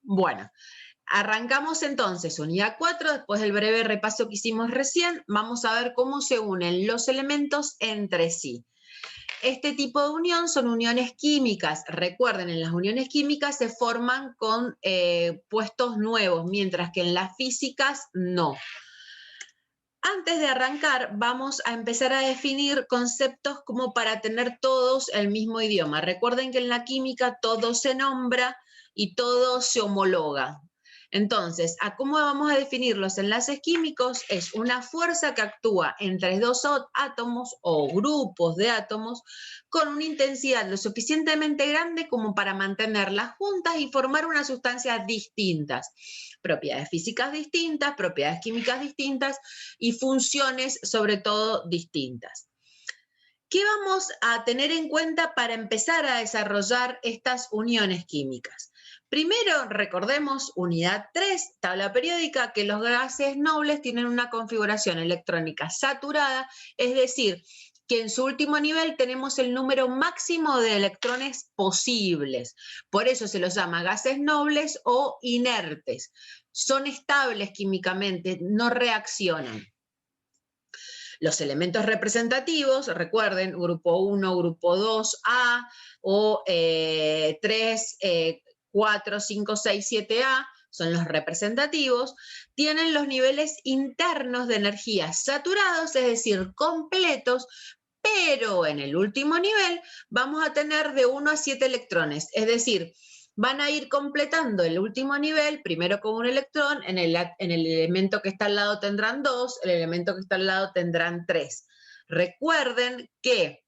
Bueno, arrancamos entonces unidad 4, después del breve repaso que hicimos recién, vamos a ver cómo se unen los elementos entre sí. Este tipo de unión son uniones químicas. Recuerden, en las uniones químicas se forman con puestos nuevos, mientras que en las físicas no. Antes de arrancar, vamos a empezar a definir conceptos como para tener todos el mismo idioma. Recuerden que en la química todo se nombra y todo se homologa. Entonces, ¿a cómo vamos a definir los enlaces químicos? Es una fuerza que actúa entre dos átomos o grupos de átomos con una intensidad lo suficientemente grande como para mantenerlas juntas y formar unas sustancias distintas. Propiedades físicas distintas, propiedades químicas distintas y funciones sobre todo distintas. ¿Qué vamos a tener en cuenta para empezar a desarrollar estas uniones químicas? Primero, recordemos, unidad 3, tabla periódica, que los gases nobles tienen una configuración electrónica saturada, es decir, que en su último nivel tenemos el número máximo de electrones posibles. Por eso se los llama gases nobles o inertes. Son estables químicamente, no reaccionan. Los elementos representativos, recuerden, grupo 1, grupo 2A o 3, 4, 5, 6, 7A, son los representativos, tienen los niveles internos de energía saturados, es decir, completos, pero en el último nivel vamos a tener de 1 a 7 electrones, es decir, van a ir completando el último nivel, primero con un electrón, en el elemento que está al lado tendrán 2, el elemento que está al lado tendrán 3. Recuerden que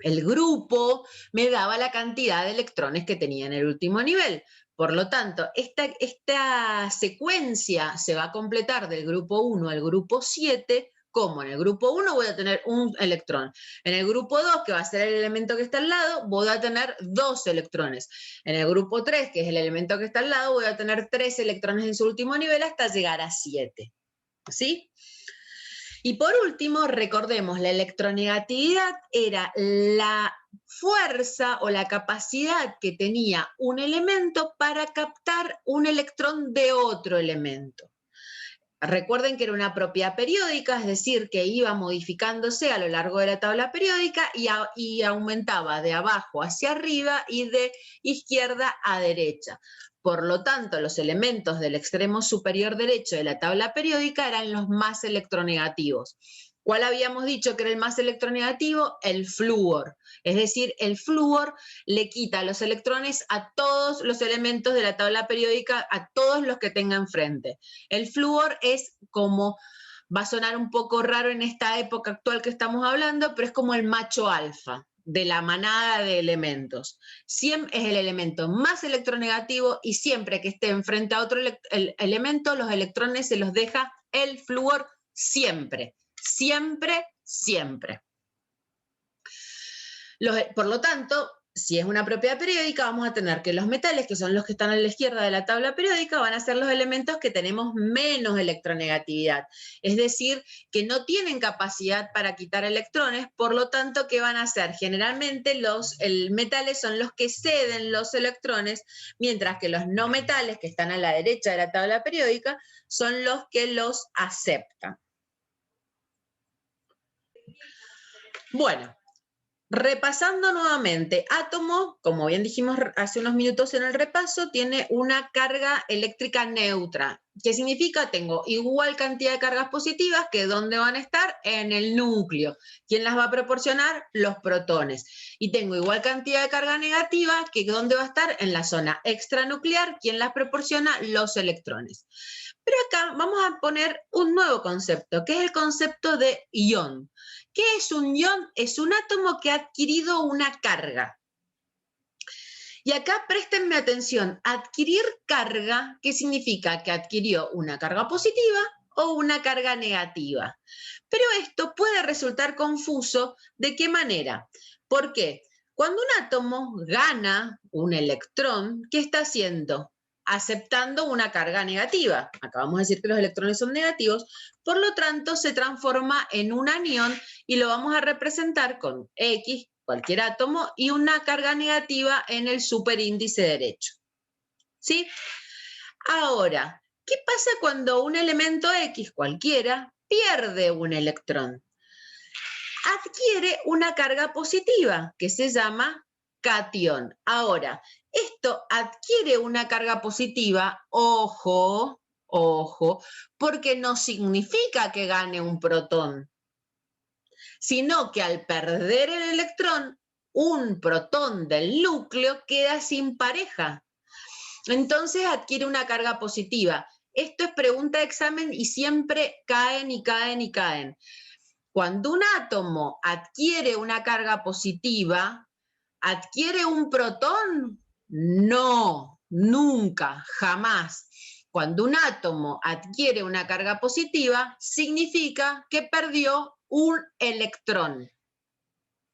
el grupo me daba la cantidad de electrones que tenía en el último nivel. Por lo tanto, esta secuencia se va a completar del grupo 1 al grupo 7, como en el grupo 1 voy a tener un electrón. En el grupo 2, que va a ser el elemento que está al lado, voy a tener 2 electrones. En el grupo 3, que es el elemento que está al lado, voy a tener 3 electrones en su último nivel hasta llegar a 7. ¿Sí? Y por último, recordemos, la electronegatividad era la fuerza o la capacidad que tenía un elemento para captar un electrón de otro elemento. Recuerden que era una propiedad periódica, es decir, que iba modificándose a lo largo de la tabla periódica y aumentaba de abajo hacia arriba y de izquierda a derecha. Por lo tanto, los elementos del extremo superior derecho de la tabla periódica eran los más electronegativos. ¿Cuál habíamos dicho que era el más electronegativo? El flúor. Es decir, el flúor le quita los electrones a todos los elementos de la tabla periódica, a todos los que tenga enfrente. El flúor es como, va a sonar un poco raro en esta época actual que estamos hablando, pero es como el macho alfa de la manada de elementos. Siempre es el elemento más electronegativo y siempre que esté enfrente a otro elemento, los electrones se los deja el flúor siempre. Siempre, siempre. Por lo tanto, si es una propiedad periódica, vamos a tener que los metales, que son los que están a la izquierda de la tabla periódica, van a ser los elementos que tenemos menos electronegatividad. Es decir, que no tienen capacidad para quitar electrones, por lo tanto, ¿qué van a hacer? Generalmente los metales son los que ceden los electrones, mientras que los no metales, que están a la derecha de la tabla periódica, son los que los aceptan. Bueno, repasando nuevamente, átomo, como bien dijimos hace unos minutos en el repaso, tiene una carga eléctrica neutra. ¿Qué significa? Tengo igual cantidad de cargas positivas que ¿dónde van a estar? En el núcleo. ¿Quién las va a proporcionar? Los protones. Y tengo igual cantidad de carga negativa que ¿dónde va a estar? En la zona extranuclear. ¿Quién las proporciona? Los electrones. Pero acá vamos a poner un nuevo concepto, que es el concepto de ión. ¿Qué es un ión? Es un átomo que ha adquirido una carga. Y acá préstenme atención, adquirir carga, ¿qué significa? Que adquirió una carga positiva o una carga negativa. Pero esto puede resultar confuso, ¿de qué manera? ¿Por qué? Cuando un átomo gana un electrón, ¿qué está haciendo? Aceptando una carga negativa. Acabamos de decir que los electrones son negativos, por lo tanto se transforma en un anión y lo vamos a representar con X, cualquier átomo, y una carga negativa en el superíndice derecho. ¿sí? Ahora, ¿qué pasa cuando un elemento X cualquiera pierde un electrón? Adquiere una carga positiva que se llama catión. Ahora, esto adquiere una carga positiva, ojo, ojo, porque no significa que gane un protón, sino que al perder el electrón, un protón del núcleo queda sin pareja. Entonces adquiere una carga positiva. Esto es pregunta de examen y siempre caen y caen y caen. Cuando un átomo adquiere una carga positiva, ¿adquiere un protón? No, nunca, jamás. Cuando un átomo adquiere una carga positiva, significa que perdió un electrón.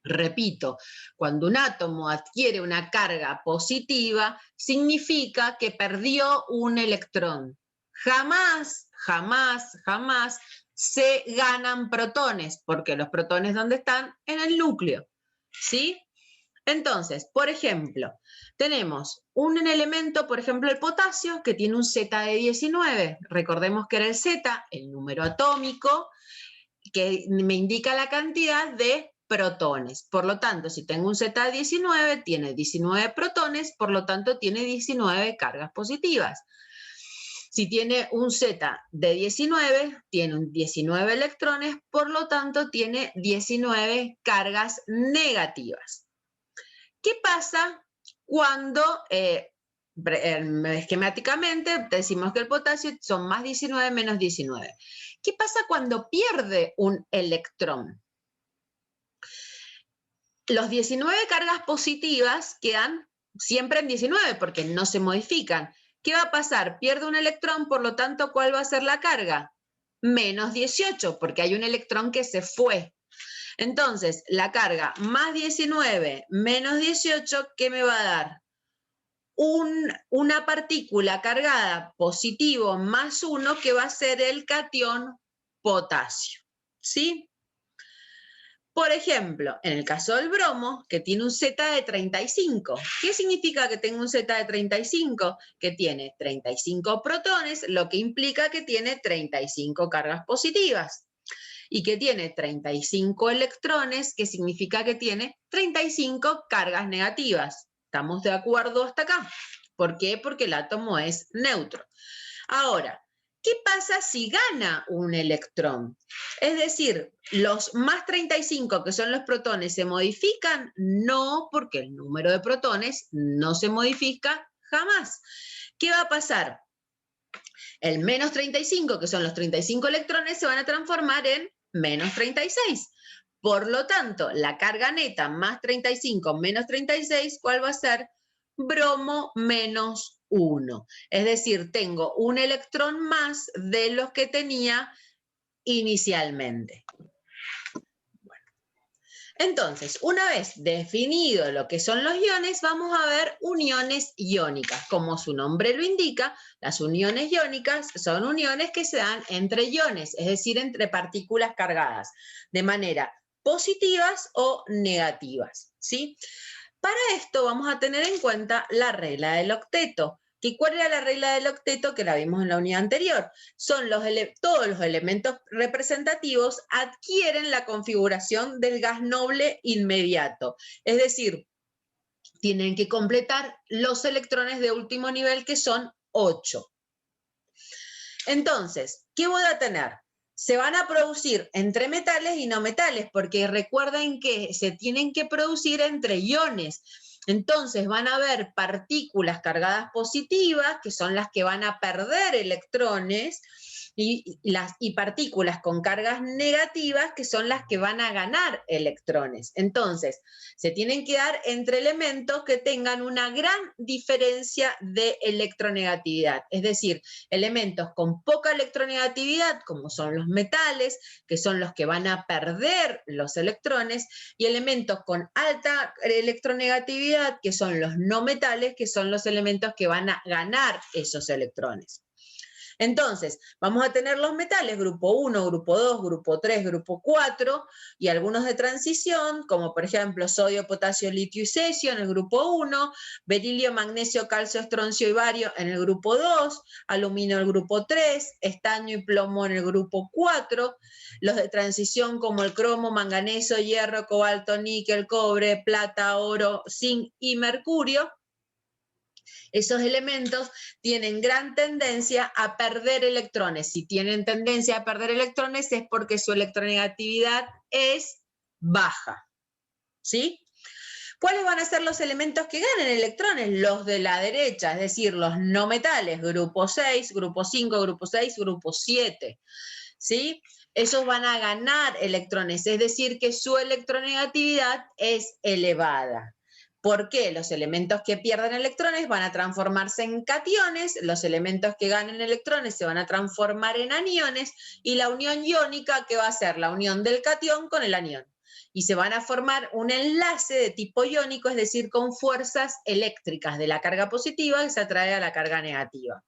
Repito, cuando un átomo adquiere una carga positiva, significa que perdió un electrón. Jamás, jamás, jamás se ganan protones, porque los protones, ¿dónde están? En el núcleo, ¿sí? Entonces, por ejemplo, tenemos un elemento, por ejemplo, el potasio, que tiene un Z de 19. Recordemos que era el Z, el número atómico, que me indica la cantidad de protones. Por lo tanto, si tengo un Z de 19, tiene 19 protones, por lo tanto, tiene 19 cargas positivas. Si tiene un Z de 19, tiene 19 electrones, por lo tanto, tiene 19 cargas negativas. ¿Qué pasa cuando esquemáticamente decimos que el potasio son más 19 menos 19? ¿Qué pasa cuando pierde un electrón? Los 19 cargas positivas quedan siempre en 19 porque no se modifican. ¿Qué va a pasar? Pierde un electrón, por lo tanto, ¿cuál va a ser la carga? Menos 18, porque hay un electrón que se fue. Entonces, la carga más 19 menos 18, ¿qué me va a dar? Una partícula cargada positivo más 1 que va a ser el catión potasio, ¿sí? Por ejemplo, en el caso del bromo, que tiene un Z de 35. ¿Qué significa que tenga un Z de 35? Que tiene 35 protones, lo que implica que tiene 35 cargas positivas. Y que tiene 35 electrones, que significa que tiene 35 cargas negativas. ¿Estamos de acuerdo hasta acá? ¿Por qué? Porque el átomo es neutro. Ahora, ¿qué pasa si gana un electrón? Es decir, los más 35, que son los protones, ¿se modifican? No, porque el número de protones no se modifica jamás. ¿Qué va a pasar? El menos 35, que son los 35 electrones, se van a transformar en menos 36. Por lo tanto, la carga neta más 35 menos 36, ¿cuál va a ser? Bromo menos 1. Es decir, tengo un electrón más de los que tenía inicialmente. Entonces, una vez definido lo que son los iones, vamos a ver uniones iónicas. Como su nombre lo indica, las uniones iónicas son uniones que se dan entre iones, es decir, entre partículas cargadas, de manera positivas o negativas, ¿sí? Para esto vamos a tener en cuenta la regla del octeto. ¿Cuál era la regla del octeto que la vimos en la unidad anterior? Todos los elementos representativos adquieren la configuración del gas noble inmediato. Es decir, tienen que completar los electrones de último nivel, que son 8. Entonces, ¿qué voy a tener? Se van a producir entre metales y no metales, porque recuerden que se tienen que producir entre iones. Entonces van a haber partículas cargadas positivas, que son las que van a perder electrones, y partículas con cargas negativas, que son las que van a ganar electrones. Entonces, se tienen que dar entre elementos que tengan una gran diferencia de electronegatividad, es decir, elementos con poca electronegatividad, como son los metales, que son los que van a perder los electrones, y elementos con alta electronegatividad, que son los no metales, que son los elementos que van a ganar esos electrones. Entonces, vamos a tener los metales, grupo 1, grupo 2, grupo 3, grupo 4, y algunos de transición, como por ejemplo sodio, potasio, litio y cesio en el grupo 1, berilio, magnesio, calcio, estroncio y bario en el grupo 2, aluminio en el grupo 3, estaño y plomo en el grupo 4, los de transición como el cromo, manganeso, hierro, cobalto, níquel, cobre, plata, oro, zinc y mercurio. Esos elementos tienen gran tendencia a perder electrones. Si tienen tendencia a perder electrones es porque su electronegatividad es baja. ¿Sí? ¿Cuáles van a ser los elementos que ganen electrones? Los de la derecha, es decir, los no metales, grupo 6, grupo 5, grupo 6, grupo 7. ¿Sí? Esos van a ganar electrones, es decir, que su electronegatividad es elevada. ¿Por qué? Los elementos que pierden electrones van a transformarse en cationes, los elementos que ganen electrones se van a transformar en aniones, y la unión iónica, ¿qué va a ser? La unión del catión con el anión. Y se van a formar un enlace de tipo iónico, es decir, con fuerzas eléctricas de la carga positiva que se atrae a la carga negativa.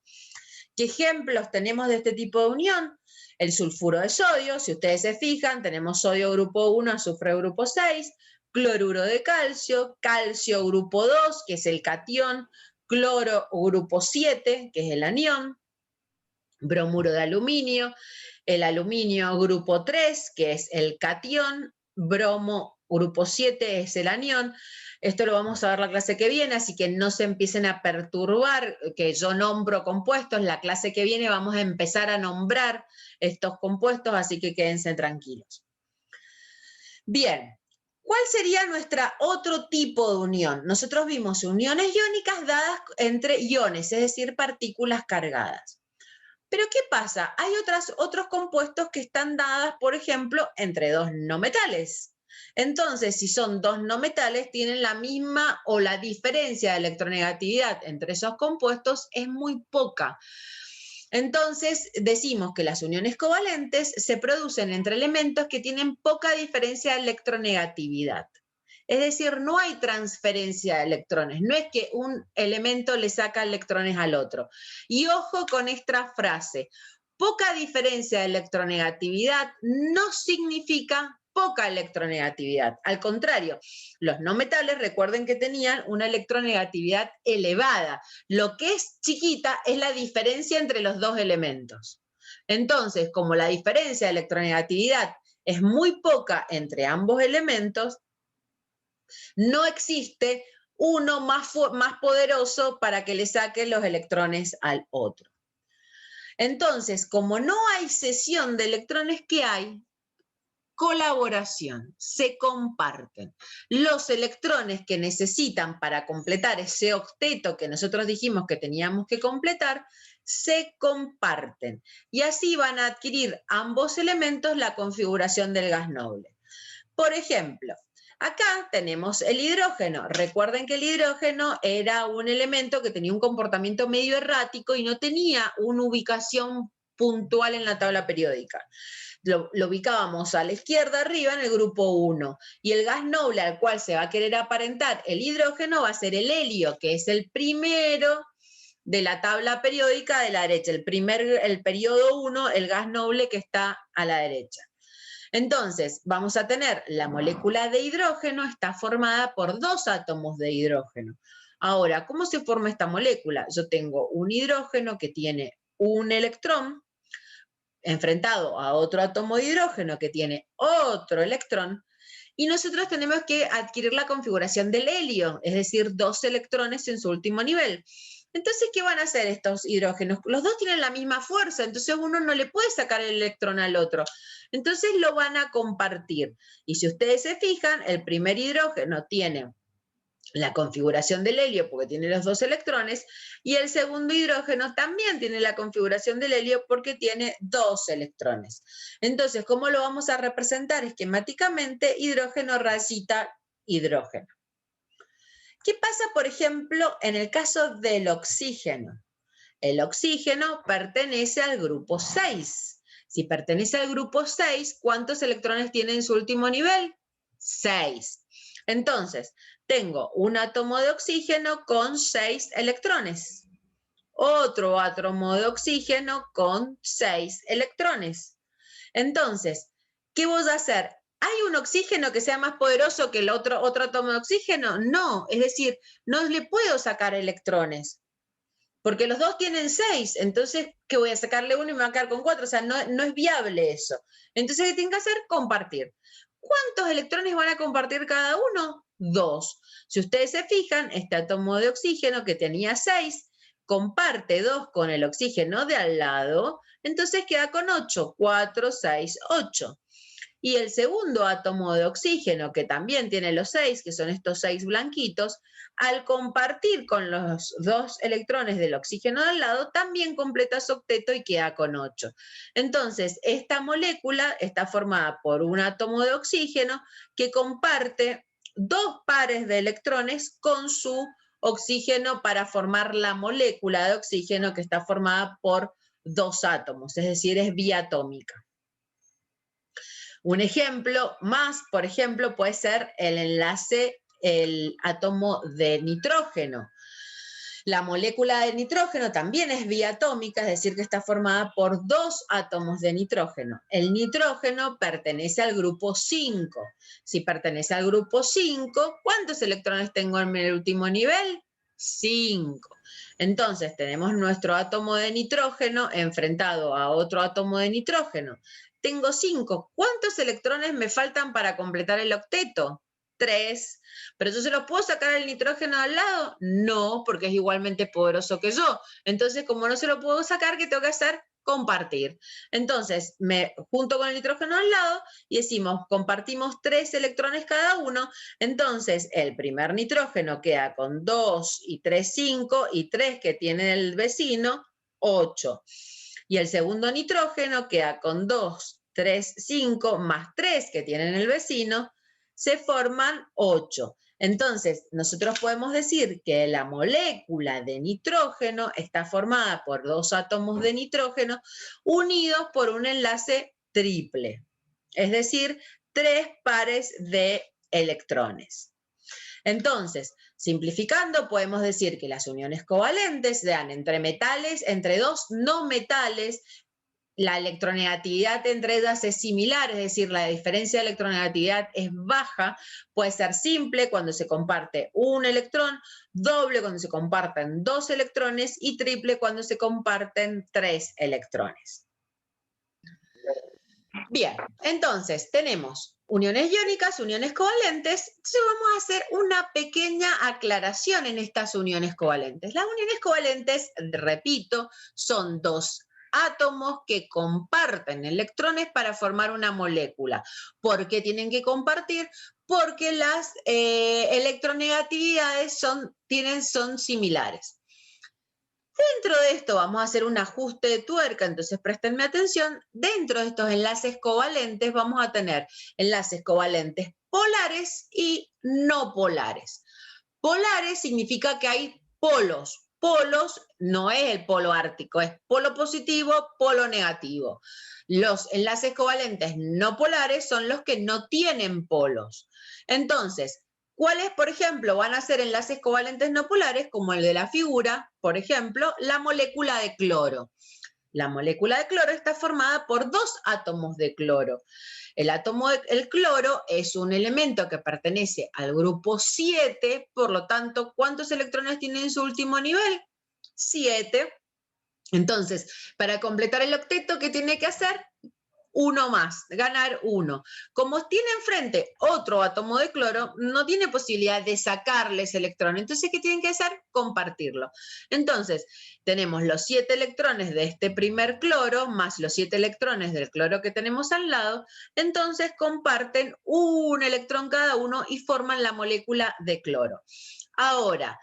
¿Qué ejemplos tenemos de este tipo de unión? El sulfuro de sodio, si ustedes se fijan, tenemos sodio grupo 1, azufre grupo 6, cloruro de calcio, calcio grupo 2, que es el catión, cloro grupo 7, que es el anión, bromuro de aluminio, el aluminio grupo 3, que es el catión, bromo grupo 7 es el anión. Esto lo vamos a ver la clase que viene, así que no se empiecen a perturbar, que yo nombro compuestos. La clase que viene vamos a empezar a nombrar estos compuestos, así que quédense tranquilos. Bien, ¿cuál sería nuestra otro tipo de unión? Nosotros vimos uniones iónicas dadas entre iones, es decir, partículas cargadas. Pero ¿qué pasa? Hay otros compuestos que están dadas, por ejemplo, entre dos no metales. Entonces, si son dos no metales, tienen la misma o la diferencia de electronegatividad entre esos compuestos es muy poca. Entonces, decimos que las uniones covalentes se producen entre elementos que tienen poca diferencia de electronegatividad. Es decir, no hay transferencia de electrones, no es que un elemento le saca electrones al otro. Y ojo con esta frase, poca diferencia de electronegatividad no significa poca electronegatividad. Al contrario, los no metales, recuerden que tenían una electronegatividad elevada. Lo que es chiquita es la diferencia entre los dos elementos. Entonces, como la diferencia de electronegatividad es muy poca entre ambos elementos, no existe uno más poderoso para que le saque los electrones al otro. Entonces, como no hay cesión de electrones, ¿qué hay? Colaboración, se comparten. Los electrones que necesitan para completar ese octeto que nosotros dijimos que teníamos que completar, se comparten. Y así van a adquirir ambos elementos la configuración del gas noble. Por ejemplo, acá tenemos el hidrógeno. Recuerden que el hidrógeno era un elemento que tenía un comportamiento medio errático y no tenía una ubicación puntual en la tabla periódica. Lo ubicábamos a la izquierda arriba en el grupo 1. Y el gas noble al cual se va a querer aparentar el hidrógeno va a ser el helio, que es el primero de la tabla periódica de la derecha. El periodo 1, el gas noble que está a la derecha. Entonces, vamos a tener la molécula de hidrógeno, está formada por dos átomos de hidrógeno. Ahora, ¿cómo se forma esta molécula? Yo tengo un hidrógeno que tiene un electrón enfrentado a otro átomo de hidrógeno que tiene otro electrón, y nosotros tenemos que adquirir la configuración del helio, es decir, dos electrones en su último nivel. Entonces, ¿qué van a hacer estos hidrógenos? Los dos tienen la misma fuerza, entonces uno no le puede sacar el electrón al otro. Entonces lo van a compartir. Y si ustedes se fijan, el primer hidrógeno tiene la configuración del helio porque tiene los dos electrones, y el segundo hidrógeno también tiene la configuración del helio porque tiene dos electrones. Entonces, ¿cómo lo vamos a representar esquemáticamente? Hidrógeno rayita hidrógeno. ¿Qué pasa, por ejemplo, en el caso del oxígeno? El oxígeno pertenece al grupo 6. Si pertenece al grupo 6, ¿cuántos electrones tiene en su último nivel? 6. Entonces, tengo un átomo de oxígeno con 6 electrones. otro átomo de oxígeno con 6 electrones. Entonces, ¿qué voy a hacer? ¿Hay un oxígeno que sea más poderoso que el otro átomo de oxígeno? No, es decir, no le puedo sacar electrones, porque los dos tienen 6, entonces, ¿qué voy a sacarle uno y me va a quedar con 4? O sea, no es viable eso. Entonces, ¿qué tienen que hacer? Compartir. ¿Cuántos electrones van a compartir cada uno? 2. Si ustedes se fijan, este átomo de oxígeno que tenía 6, comparte 2 con el oxígeno de al lado, entonces queda con 8, 4, 6, 8. Y el segundo átomo de oxígeno, que también tiene los 6, que son estos 6 blanquitos, al compartir con los 2 electrones del oxígeno del lado, también completa su octeto y queda con 8. Entonces, esta molécula está formada por un átomo de oxígeno que comparte 2 pares de electrones con su oxígeno para formar la molécula de oxígeno que está formada por 2 átomos, es decir, es biatómica. Un ejemplo más, por ejemplo, puede ser el enlace, el átomo de nitrógeno. La molécula de nitrógeno también es biatómica, es decir, que está formada por 2 átomos de nitrógeno. El nitrógeno pertenece al grupo 5. Si pertenece al grupo 5, ¿cuántos electrones tengo en el último nivel? 5. Entonces, tenemos nuestro átomo de nitrógeno enfrentado a otro átomo de nitrógeno. Tengo 5. ¿Cuántos electrones me faltan para completar el octeto? 3. ¿Pero yo se lo puedo sacar el nitrógeno al lado? No, porque es igualmente poderoso que yo. Entonces, como no se lo puedo sacar, ¿qué tengo que hacer? Compartir. Entonces, me junto con el nitrógeno al lado y decimos, compartimos 3 electrones cada uno. Entonces, el primer nitrógeno queda con 2 y 3, 5, y 3 que tiene el vecino, 8. Y el segundo nitrógeno queda con 2, 3, 5, más 3 que tienen el vecino, se forman 8. Entonces, nosotros podemos decir que la molécula de nitrógeno está formada por 2 átomos de nitrógeno unidos por un enlace triple, es decir, 3 pares de electrones. Entonces, simplificando, podemos decir que las uniones covalentes se dan entre metales, entre 2 no metales. La electronegatividad entre ellas es similar, es decir, la diferencia de electronegatividad es baja, puede ser simple cuando se comparte un electrón, doble cuando se comparten 2 electrones y triple cuando se comparten 3 electrones. Bien, entonces tenemos uniones iónicas, uniones covalentes. Entonces vamos a hacer una pequeña aclaración en estas uniones covalentes. Las uniones covalentes, repito, son 2 átomos que comparten electrones para formar una molécula. ¿Por qué tienen que compartir? Porque las electronegatividades son similares. Dentro de esto vamos a hacer un ajuste de tuerca, entonces préstenme atención. Dentro de estos enlaces covalentes vamos a tener enlaces covalentes polares y no polares. Polares significa que hay polos. Polos no es el polo ártico, es polo positivo, polo negativo. Los enlaces covalentes no polares son los que no tienen polos. Entonces, ¿cuáles, por ejemplo, van a ser enlaces covalentes no polares? Como el de la figura, por ejemplo, la molécula de cloro. La molécula de cloro está formada por 2 átomos de cloro. El cloro es un elemento que pertenece al grupo 7, por lo tanto, ¿cuántos electrones tiene en su último nivel? 7. Entonces, para completar el octeto, ¿qué tiene que hacer? Uno más, ganar 1. Como tiene enfrente otro átomo de cloro, no tiene posibilidad de sacarle ese electrón. Entonces, ¿qué tienen que hacer? Compartirlo. Entonces, tenemos los 7 electrones de este primer cloro, más los 7 electrones del cloro que tenemos al lado. Entonces, comparten un electrón cada uno y forman la molécula de cloro. Ahora,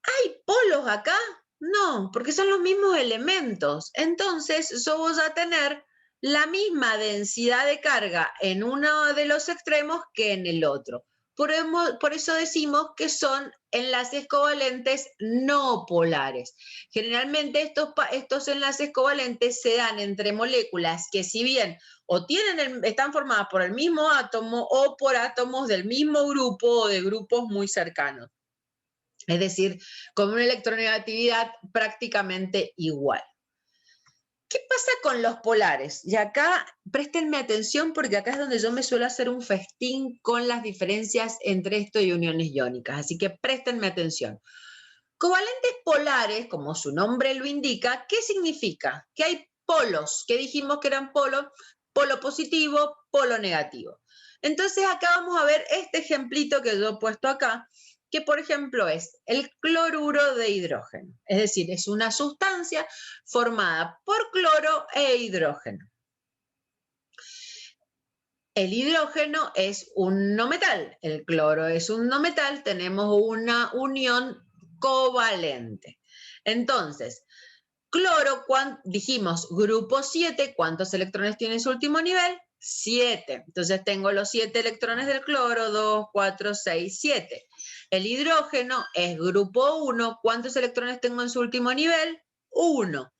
¿hay polos acá? No, porque son los mismos elementos. Entonces, yo voy a tener la misma densidad de carga en uno de los extremos que en el otro. Por eso decimos que son enlaces covalentes no polares. Generalmente estos enlaces covalentes se dan entre moléculas que, si bien o están formadas por el mismo átomo o por átomos del mismo grupo o de grupos muy cercanos. Es decir, con una electronegatividad prácticamente igual. ¿Qué pasa con los polares? Y acá préstenme atención porque acá es donde yo me suelo hacer un festín con las diferencias entre esto y uniones iónicas, así que préstenme atención. Covalentes polares, como su nombre lo indica, ¿qué significa? Que hay polos, que dijimos que eran polos, polo positivo, polo negativo. Entonces acá vamos a ver este ejemplito que yo he puesto acá, que por ejemplo es el cloruro de hidrógeno. Es decir, es una sustancia formada por cloro e hidrógeno. El hidrógeno es un no metal, el cloro es un no metal, tenemos una unión covalente. Entonces, cloro, dijimos grupo 7, ¿cuántos electrones tiene su último nivel? 7. Entonces tengo los 7 electrones del cloro, 2, 4, 6, 7. El hidrógeno es grupo 1, ¿cuántos electrones tengo en su último nivel? 1.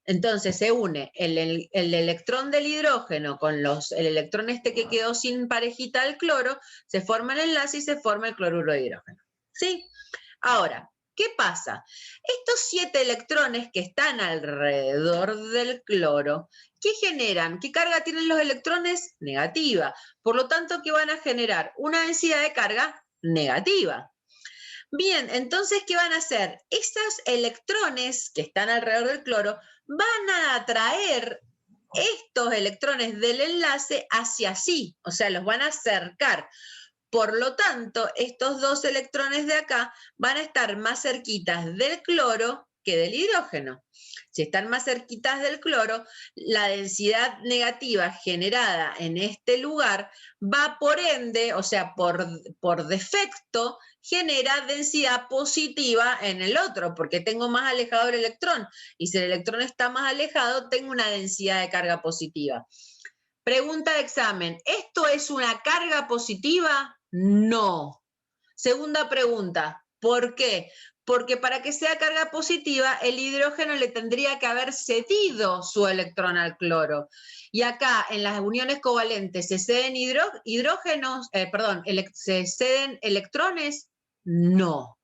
Entonces se une el electrón del hidrógeno con el electrón este que quedó sin parejita del cloro, se forma el enlace y se forma el cloruro de hidrógeno. ¿Sí? Ahora, ¿qué pasa? Estos 7 electrones que están alrededor del cloro, ¿qué generan? ¿Qué carga tienen los electrones? Negativa. Por lo tanto, ¿qué van a generar? Una densidad de carga negativa. Bien, entonces, ¿qué van a hacer? Estos electrones que están alrededor del cloro van a atraer estos electrones del enlace hacia sí, o sea, los van a acercar. Por lo tanto, estos dos electrones de acá van a estar más cerquitas del cloro que del hidrógeno. Si están más cerquitas del cloro, la densidad negativa generada en este lugar va por ende, o sea, por defecto, genera densidad positiva en el otro, porque tengo más alejado el electrón. Y si el electrón está más alejado, tengo una densidad de carga positiva. Pregunta de examen, ¿esto es una carga positiva? No. Segunda pregunta, ¿por qué? Porque para que sea carga positiva, el hidrógeno le tendría que haber cedido su electrón al cloro. Y acá, en las uniones covalentes, ¿se ceden ¿se ceden electrones? No.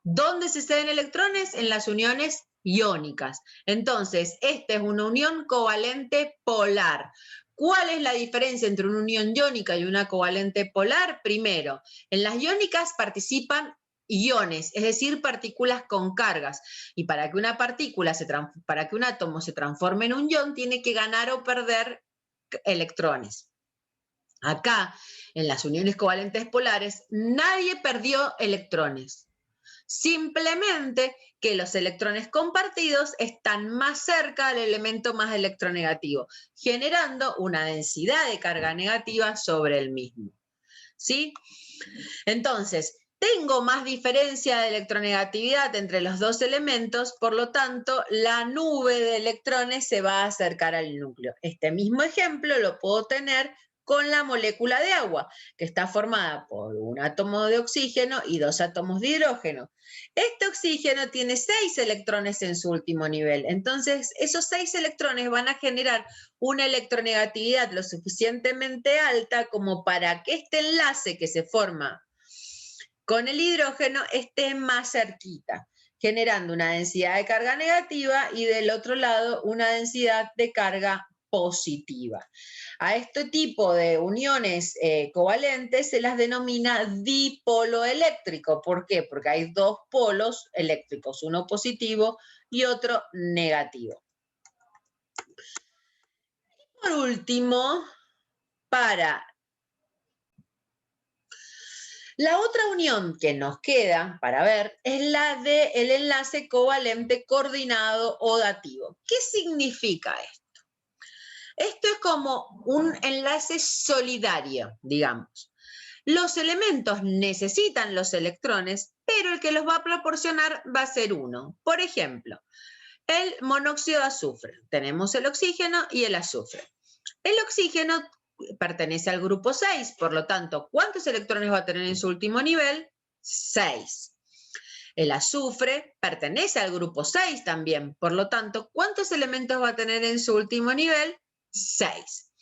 ¿Dónde se ceden electrones? En las uniones iónicas. Entonces, esta es una unión covalente polar. ¿Cuál es la diferencia entre una unión iónica y una covalente polar? Primero, en las iónicas participan iones, es decir, partículas con cargas. Y para que para que un átomo se transforme en un ion, tiene que ganar o perder electrones. Acá, en las uniones covalentes polares, nadie perdió electrones. Simplemente que los electrones compartidos están más cerca del elemento más electronegativo, generando una densidad de carga negativa sobre el mismo. ¿Sí? Entonces, tengo más diferencia de electronegatividad entre los dos elementos, por lo tanto, la nube de electrones se va a acercar al núcleo. Este mismo ejemplo lo puedo tener con la molécula de agua, que está formada por un átomo de oxígeno y 2 átomos de hidrógeno. Este oxígeno tiene 6 electrones en su último nivel, entonces esos 6 electrones van a generar una electronegatividad lo suficientemente alta como para que este enlace que se forma con el hidrógeno esté más cerquita, generando una densidad de carga negativa y del otro lado una densidad de carga positiva. A este tipo de uniones covalentes se las denomina dipolo eléctrico. ¿Por qué? Porque hay 2 polos eléctricos, uno positivo y otro negativo. Por último, para la otra unión que nos queda para ver es la del enlace covalente coordinado o dativo. ¿Qué significa esto? Esto es como un enlace solidario, digamos. Los elementos necesitan los electrones, pero el que los va a proporcionar va a ser uno. Por ejemplo, el monóxido de azufre. Tenemos el oxígeno y el azufre. El oxígeno pertenece al grupo 6, por lo tanto, ¿cuántos electrones va a tener en su último nivel? 6. El azufre pertenece al grupo 6 también, por lo tanto, ¿cuántos elementos va a tener en su último nivel? 6.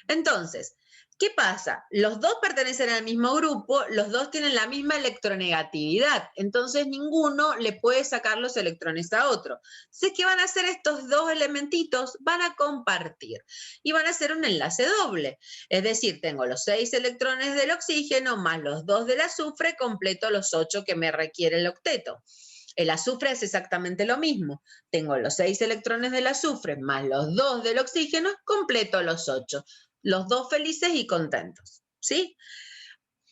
Entonces, ¿Qué pasa? Los dos pertenecen al mismo grupo, los dos tienen la misma electronegatividad, entonces ninguno le puede sacar los electrones a otro. Entonces, ¿qué van a hacer estos dos elementitos? Van a compartir y van a hacer un enlace doble. Es decir, tengo los 6 electrones del oxígeno más los 2 del azufre, completo los 8 que me requiere el octeto. El azufre es exactamente lo mismo. Tengo los 6 electrones del azufre más los 2 del oxígeno, completo los 8. Los dos felices y contentos, ¿sí?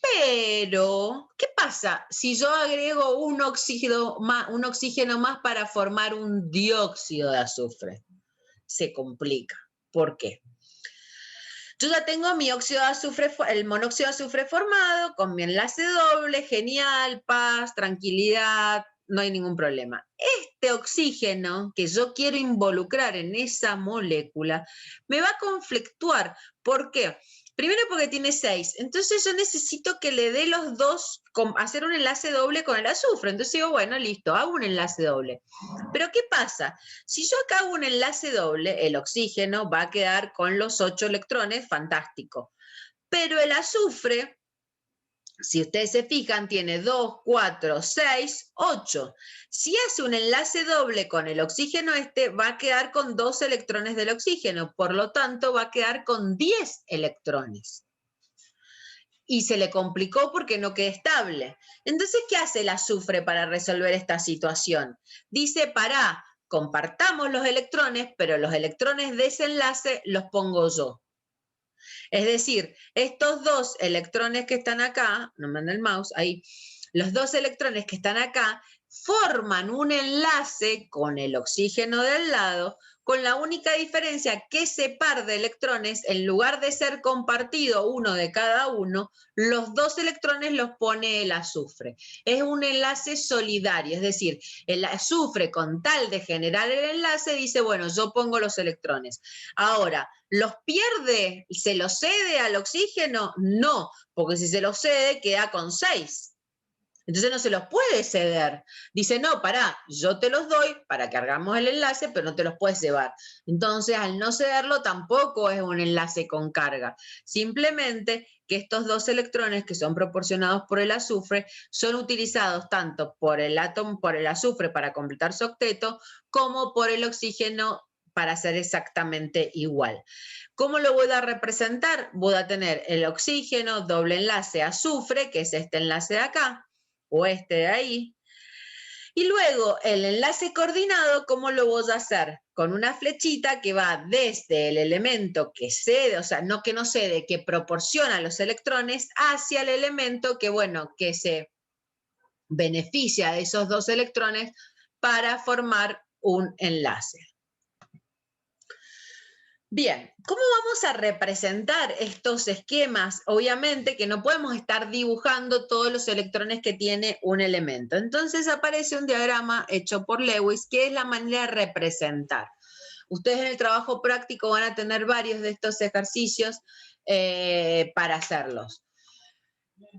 Pero, ¿qué pasa si yo agrego un oxígeno más para formar un dióxido de azufre? Se complica. ¿Por qué? Yo ya tengo mi óxido de azufre, el monóxido de azufre formado, con mi enlace doble, genial, paz, tranquilidad, no hay ningún problema. Este oxígeno que yo quiero involucrar en esa molécula me va a conflictuar. ¿Por qué? Primero porque tiene 6, entonces yo necesito que le dé los dos, hacer un enlace doble con el azufre. Entonces digo, bueno, listo, hago un enlace doble. Pero ¿qué pasa? Si yo acá hago un enlace doble, el oxígeno va a quedar con los 8 electrones, fantástico. Pero el azufre, si ustedes se fijan, tiene 2, 4, 6, 8. Si hace un enlace doble con el oxígeno va a quedar con 2 electrones del oxígeno, por lo tanto va a quedar con 10 electrones. Y se le complicó porque no queda estable. Entonces, ¿qué hace el azufre para resolver esta situación? Dice, compartamos los electrones, pero los electrones de ese enlace los pongo yo. Es decir, estos dos electrones que están acá, no me anda el mouse, ahí, los dos electrones que están acá forman un enlace con el oxígeno del lado, con la única diferencia que ese par de electrones, en lugar de ser compartido uno de cada uno, los dos electrones los pone el azufre. Es un enlace solidario, es decir, el azufre con tal de generar el enlace dice, bueno, yo pongo los electrones. Ahora, ¿los pierde? ¿Se los cede al oxígeno? No, porque si se los cede queda con 6. Entonces no se los puede ceder. Dice, no, yo te los doy para que hagamos el enlace, pero no te los puedes llevar. Entonces, al no cederlo, tampoco es un enlace con carga. Simplemente que estos dos electrones que son proporcionados por el azufre son utilizados tanto por el azufre para completar su octeto, como por el oxígeno para hacer exactamente igual. ¿Cómo lo voy a representar? Voy a tener el oxígeno, doble enlace azufre, que es este enlace de acá, o este de ahí. Y luego el enlace coordinado, ¿cómo lo voy a hacer? Con una flechita que va desde el elemento que cede, o sea, no que no cede, que proporciona los electrones, hacia el elemento que, bueno, que se beneficia de esos dos electrones para formar un enlace. Bien, ¿cómo vamos a representar estos esquemas? Obviamente que no podemos estar dibujando todos los electrones que tiene un elemento. Entonces aparece un diagrama hecho por Lewis, que es la manera de representar. Ustedes en el trabajo práctico van a tener varios de estos ejercicios para hacerlos.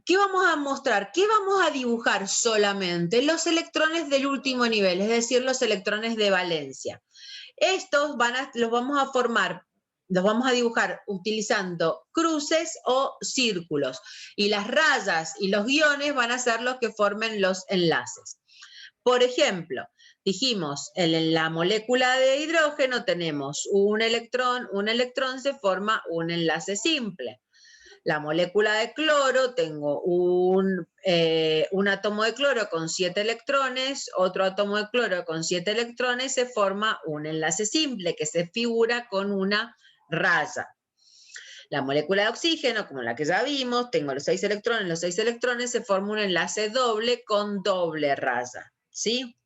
¿Qué vamos a mostrar? ¿Qué vamos a dibujar solamente? Los electrones del último nivel, es decir, los electrones de valencia. Estos los vamos a formar, los vamos a dibujar utilizando cruces o círculos. Y las rayas y los guiones van a ser los que formen los enlaces. Por ejemplo, dijimos, en la molécula de hidrógeno tenemos un electrón se forma un enlace simple. La molécula de cloro, tengo un átomo de cloro con 7 electrones, otro átomo de cloro con 7 electrones, se forma un enlace simple que se figura con una raya. La molécula de oxígeno, como la que ya vimos, tengo los 6 electrones, se forma un enlace doble con doble raya, ¿sí?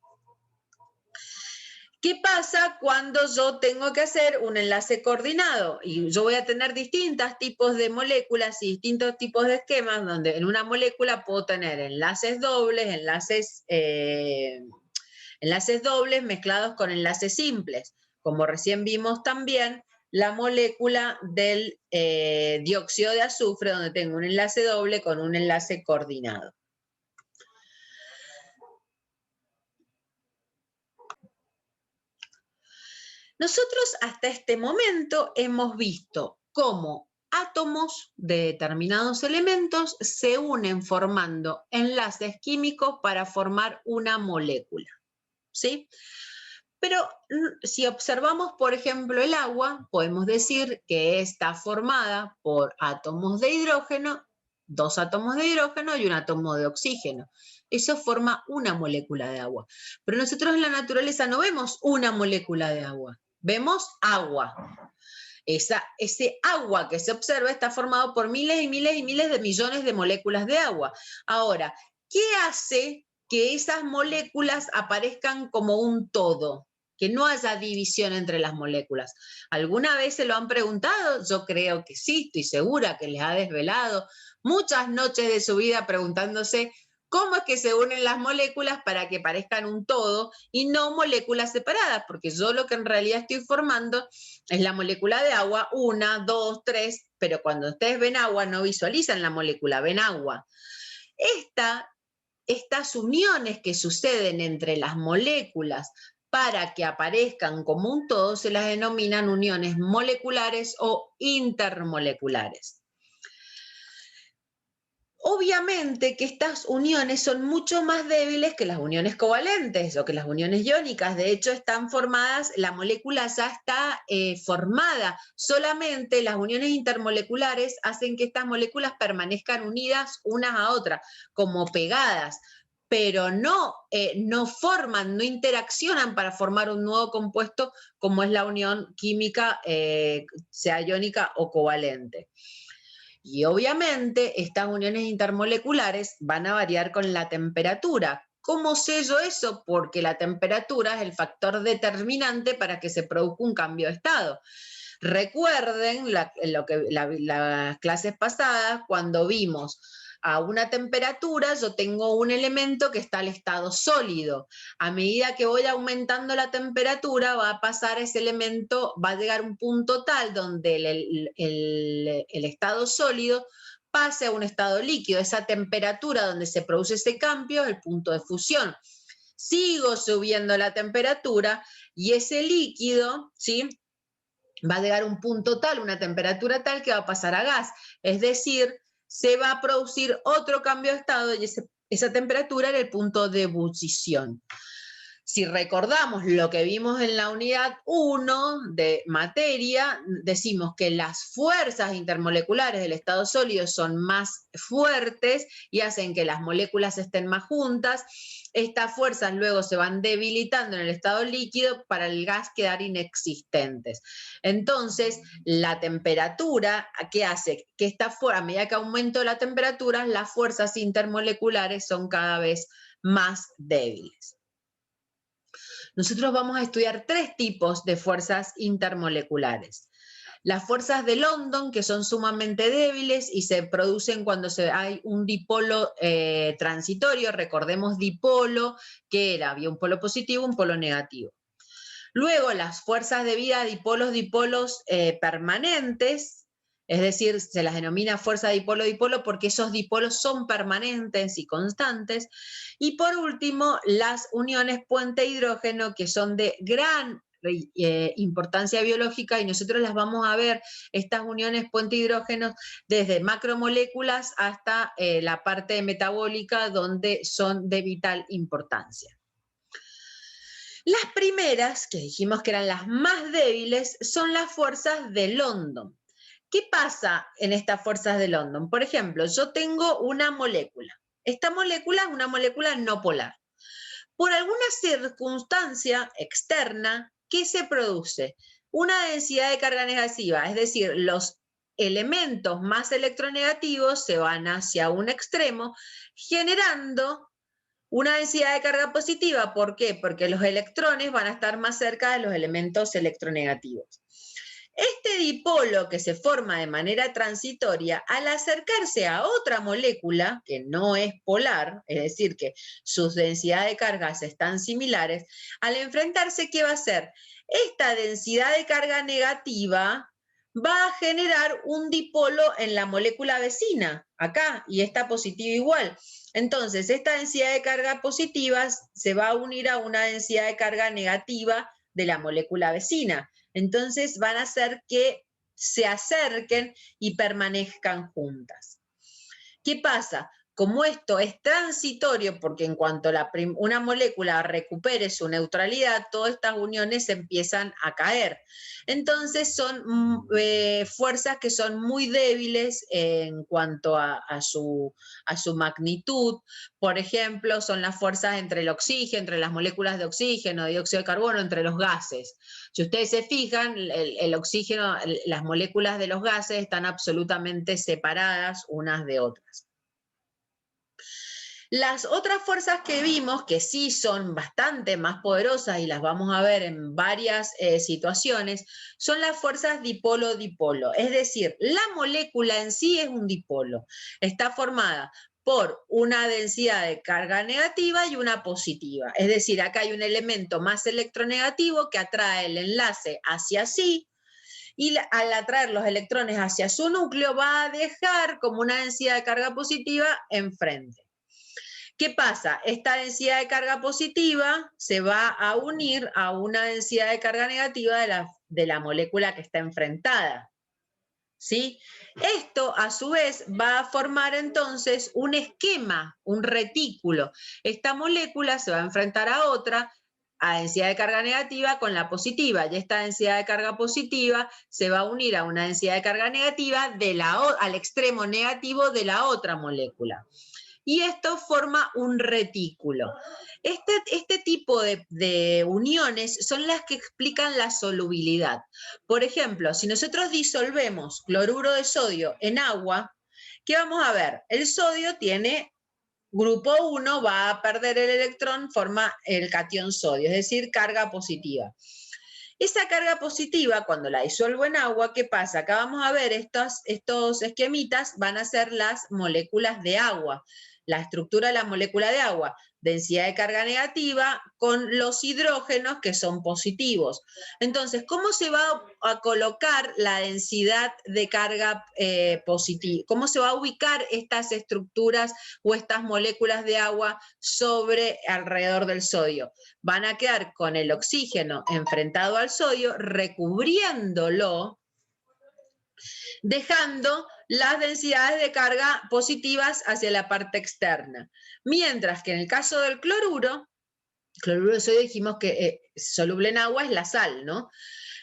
¿Qué pasa cuando yo tengo que hacer un enlace coordinado? Y yo voy a tener distintos tipos de moléculas y distintos tipos de esquemas, donde en una molécula puedo tener enlaces dobles, enlaces dobles mezclados con enlaces simples. Como recién vimos también, la molécula del dióxido de azufre, donde tengo un enlace doble con un enlace coordinado. Nosotros hasta este momento hemos visto cómo átomos de determinados elementos se unen formando enlaces químicos para formar una molécula, ¿sí? Pero si observamos, por ejemplo, el agua, podemos decir que está formada por átomos de hidrógeno, 2 átomos de hidrógeno y un átomo de oxígeno. Eso forma una molécula de agua. Pero nosotros en la naturaleza no vemos una molécula de agua, vemos agua. Ese agua que se observa está formado por miles y miles y miles de millones de moléculas de agua. Ahora, ¿qué hace que esas moléculas aparezcan como un todo? Que no haya división entre las moléculas. ¿Alguna vez se lo han preguntado? Yo creo que sí, estoy segura que les ha desvelado muchas noches de su vida preguntándose cómo es que se unen las moléculas para que parezcan un todo y no moléculas separadas, porque yo lo que en realidad estoy formando es la molécula de agua, 1, 2, 3, pero cuando ustedes ven agua no visualizan la molécula, ven agua. Estas uniones que suceden entre las moléculas para que aparezcan como un todo se las denominan uniones moleculares o intermoleculares. Obviamente que estas uniones son mucho más débiles que las uniones covalentes o que las uniones iónicas. De hecho, están formadas, la molécula ya está formada. Solamente las uniones intermoleculares hacen que estas moléculas permanezcan unidas unas a otras, como pegadas, pero no forman, no interaccionan para formar un nuevo compuesto como es la unión química, sea iónica o covalente. Y obviamente estas uniones intermoleculares van a variar con la temperatura. ¿Cómo sé yo eso? Porque la temperatura es el factor determinante para que se produzca un cambio de estado. Recuerden las clases pasadas cuando vimos a una temperatura, yo tengo un elemento que está al estado sólido. A medida que voy aumentando la temperatura, va a pasar ese elemento, va a llegar a un punto tal donde el estado sólido pase a un estado líquido. Esa temperatura donde se produce ese cambio es el punto de fusión. Sigo subiendo la temperatura y ese líquido, ¿sí?, va a llegar a un punto tal, una temperatura tal que va a pasar a gas. Es decir, se va a producir otro cambio de estado y esa temperatura era el punto de ebullición. Si recordamos lo que vimos en la unidad 1 de materia, decimos que las fuerzas intermoleculares del estado sólido son más fuertes y hacen que las moléculas estén más juntas. Estas fuerzas luego se van debilitando en el estado líquido para el gas quedar inexistentes. Entonces, la temperatura, ¿qué hace? Que a medida que aumenta la temperatura, las fuerzas intermoleculares son cada vez más débiles. Nosotros vamos a estudiar 3 tipos de fuerzas intermoleculares. Las fuerzas de London, que son sumamente débiles y se producen cuando hay un dipolo transitorio. Recordemos dipolo, que había un polo positivo, un polo negativo. Luego, las fuerzas de vida, dipolos permanentes, es decir, se las denomina fuerza dipolo-dipolo porque esos dipolos son permanentes y constantes. Y por último, las uniones puente-hidrógeno, que son de gran importancia biológica y nosotros las vamos a ver, estas uniones puente-hidrógeno, desde macromoléculas hasta la parte metabólica, donde son de vital importancia. Las primeras, que dijimos que eran las más débiles, son las fuerzas de London. ¿Qué pasa en estas fuerzas de London? Por ejemplo, yo tengo una molécula. Esta molécula es una molécula no polar. Por alguna circunstancia externa, ¿qué se produce? Una densidad de carga negativa, es decir, los elementos más electronegativos se van hacia un extremo, generando una densidad de carga positiva. ¿Por qué? Porque los electrones van a estar más cerca de los elementos electronegativos. Este dipolo que se forma de manera transitoria, al acercarse a otra molécula que no es polar, es decir, que sus densidades de cargas están similares, al enfrentarse, ¿qué va a hacer? Esta densidad de carga negativa va a generar un dipolo en la molécula vecina, acá, y esta positiva igual. Entonces, esta densidad de carga positiva se va a unir a una densidad de carga negativa de la molécula vecina. Entonces van a hacer que se acerquen y permanezcan juntas. ¿Qué pasa? Como esto es transitorio, porque en cuanto una molécula recupere su neutralidad, todas estas uniones empiezan a caer. Entonces son fuerzas que son muy débiles en cuanto a su magnitud. Por ejemplo, son las fuerzas entre el oxígeno, entre las moléculas de oxígeno, dióxido de carbono, entre los gases. Si ustedes se fijan, el oxígeno, las moléculas de los gases están absolutamente separadas unas de otras. Las otras fuerzas que vimos, que sí son bastante más poderosas y las vamos a ver en varias situaciones, son las fuerzas dipolo-dipolo. Es decir, la molécula en sí es un dipolo. Está formada por una densidad de carga negativa y una positiva. Es decir, acá hay un elemento más electronegativo que atrae el enlace hacia sí, y al atraer los electrones hacia su núcleo va a dejar como una densidad de carga positiva enfrente. ¿Qué pasa? Esta densidad de carga positiva se va a unir a una densidad de carga negativa de la molécula que está enfrentada. ¿Sí? Esto, a su vez, va a formar entonces un esquema, un retículo. Esta molécula se va a enfrentar a otra, a densidad de carga negativa con la positiva, y esta densidad de carga positiva se va a unir a una densidad de carga negativa al extremo negativo de la otra molécula. Y esto forma un retículo. Este tipo de uniones son las que explican la solubilidad. Por ejemplo, si nosotros disolvemos cloruro de sodio en agua, ¿qué vamos a ver? El sodio tiene grupo 1, va a perder el electrón, forma el catión sodio, es decir, carga positiva. Esa carga positiva, cuando la disuelvo en agua, ¿qué pasa? Acá vamos a ver estos esquemitas, van a ser las moléculas de agua. La estructura de la molécula de agua, densidad de carga negativa con los hidrógenos que son positivos. Entonces, ¿cómo se va a colocar la densidad de carga positiva? ¿Cómo se va a ubicar estas estructuras o estas moléculas de agua alrededor del sodio? Van a quedar con el oxígeno enfrentado al sodio, recubriéndolo, dejando las densidades de carga positivas hacia la parte externa. Mientras que en el caso del cloruro de sodio dijimos que soluble en agua es la sal, ¿no?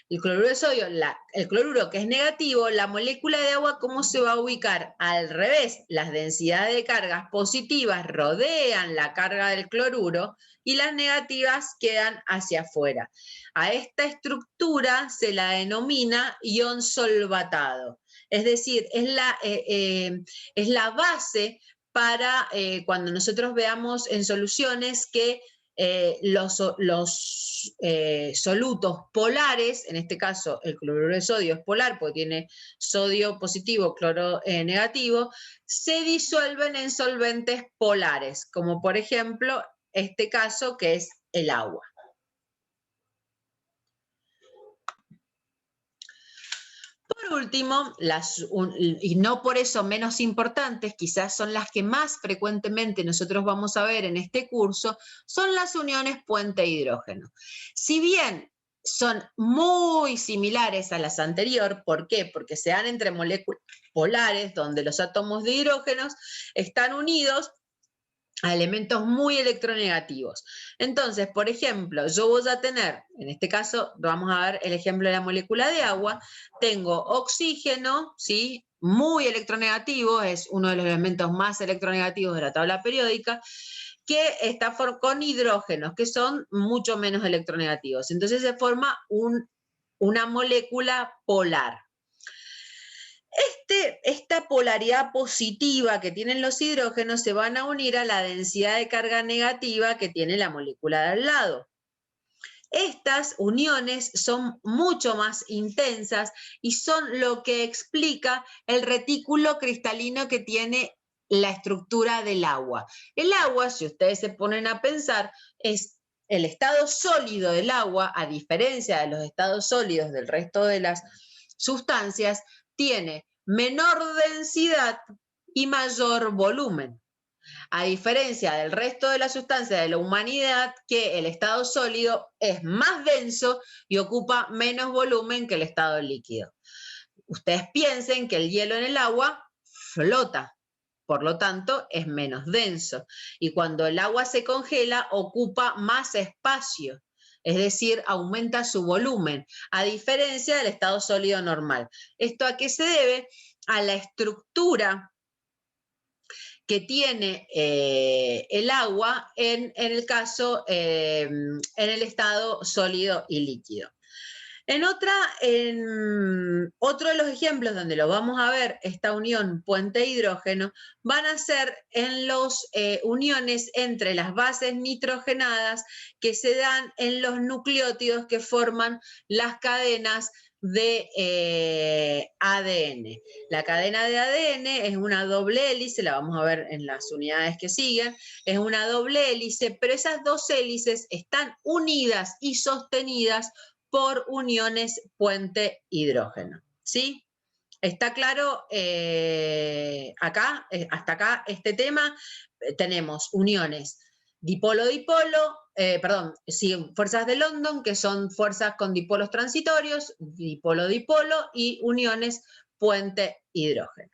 El cloruro de sodio, el cloruro que es negativo, la molécula de agua, ¿cómo se va a ubicar? Al revés, las densidades de cargas positivas rodean la carga del cloruro y las negativas quedan hacia afuera. A esta estructura se la denomina ion solvatado. Es decir, es la base para cuando nosotros veamos en soluciones que los solutos polares, en este caso el cloruro de sodio es polar porque tiene sodio positivo, cloro negativo, se disuelven en solventes polares, como por ejemplo este caso que es el agua. Por último, y no por eso menos importantes, quizás son las que más frecuentemente nosotros vamos a ver en este curso, son las uniones puente-hidrógeno. Si bien son muy similares a las anteriores, ¿por qué? Porque se dan entre moléculas polares, donde los átomos de hidrógenos están unidos a elementos muy electronegativos. Entonces, por ejemplo, yo voy a tener, en este caso, vamos a ver el ejemplo de la molécula de agua, tengo oxígeno, ¿sí? Muy electronegativo, es uno de los elementos más electronegativos de la tabla periódica, que está con hidrógenos, que son mucho menos electronegativos. Entonces se forma una molécula polar. Esta polaridad positiva que tienen los hidrógenos se van a unir a la densidad de carga negativa que tiene la molécula de al lado. Estas uniones son mucho más intensas y son lo que explica el retículo cristalino que tiene la estructura del agua. El agua, si ustedes se ponen a pensar, es el estado sólido del agua, a diferencia de los estados sólidos del resto de las sustancias, tiene menor densidad y mayor volumen. A diferencia del resto de las sustancias de la humanidad, que el estado sólido es más denso y ocupa menos volumen que el estado líquido. Ustedes piensen que el hielo en el agua flota, por lo tanto es menos denso. Y cuando el agua se congela, ocupa más espacio, es decir, aumenta su volumen, a diferencia del estado sólido normal. ¿Esto a qué se debe? A la estructura que tiene el agua en el caso, en el estado sólido y líquido. En otro de los ejemplos donde lo vamos a ver, esta unión puente-hidrógeno, van a ser en las uniones entre las bases nitrogenadas que se dan en los nucleótidos que forman las cadenas de ADN. La cadena de ADN es una doble hélice, la vamos a ver en las unidades que siguen, es una doble hélice, pero esas dos hélices están unidas y sostenidas por uniones puente-hidrógeno, ¿sí? ¿Está claro acá, hasta acá este tema? Tenemos uniones dipolo-dipolo, sí, fuerzas de London, que son fuerzas con dipolos transitorios, dipolo-dipolo, y uniones puente-hidrógeno.